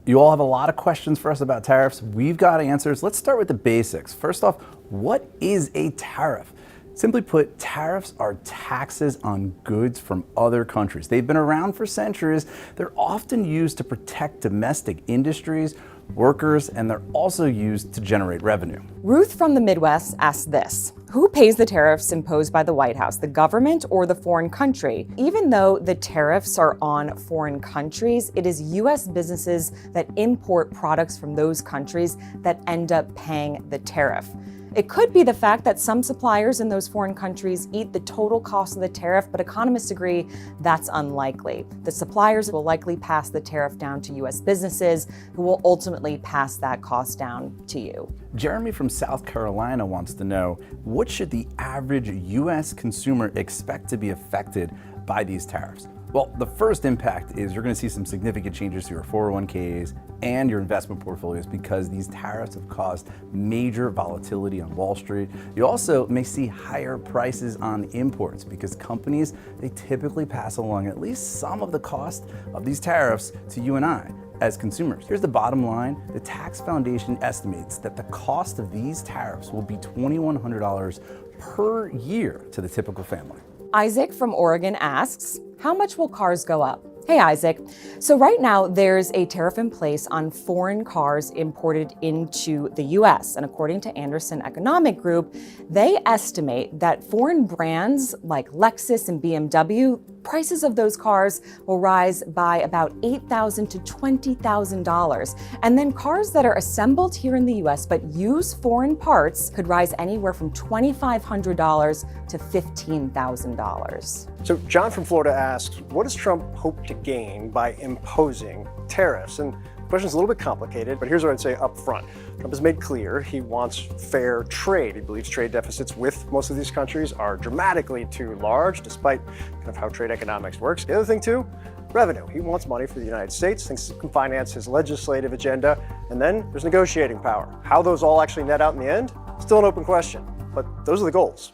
You all have a lot of questions for us about tariffs. We've got answers. Let's start with the basics. First off, what is a tariff? Simply put, tariffs are taxes on goods from other countries. They've been around for centuries. They're often used to protect domestic industries, workers, and they're also used to generate revenue. Ruth from the Midwest asked this: who pays the tariffs imposed by the White House, the government or the foreign country? Even though the tariffs are on foreign countries, it is U.S. businesses that import products from those countries that end up paying the tariff. It could be the fact that some suppliers in those foreign countries eat the total cost of the tariff, but economists agree that's unlikely. The suppliers will likely pass the tariff down to U.S. businesses, who will ultimately pass that cost down to you. Jeremy from South Carolina wants to know, what should the average U.S. consumer expect to be affected by these tariffs? Well, the first impact is you're going to see some significant changes to your 401ks and your investment portfolios because these tariffs have caused major volatility on Wall Street. You also may see higher prices on imports because companies, they typically pass along at least some of the cost of these tariffs to you and I as consumers. Here's the bottom line. The Tax Foundation estimates that the cost of these tariffs will be $2,100 per year to the typical family. Isaac from Oregon asks, how much will cars go up? Hey, Isaac. So right now there's a tariff in place on foreign cars imported into the US. And according to Anderson Economic Group, they estimate that foreign brands like Lexus and BMW, prices of those cars will rise by about $8,000 to $20,000. And then cars that are assembled here in the US but use foreign parts could rise anywhere from $2,500 to $15,000. So John from Florida asks, what does Trump hope to gain by imposing tariffs? And the question's a little bit complicated, but here's what I'd say up front. Trump has made clear he wants fair trade. He believes trade deficits with most of these countries are dramatically too large, despite kind of how trade economics works. The other thing too, revenue. He wants money for the United States, thinks it can finance his legislative agenda, and then there's negotiating power. How those all actually net out in the end, still an open question, but those are the goals.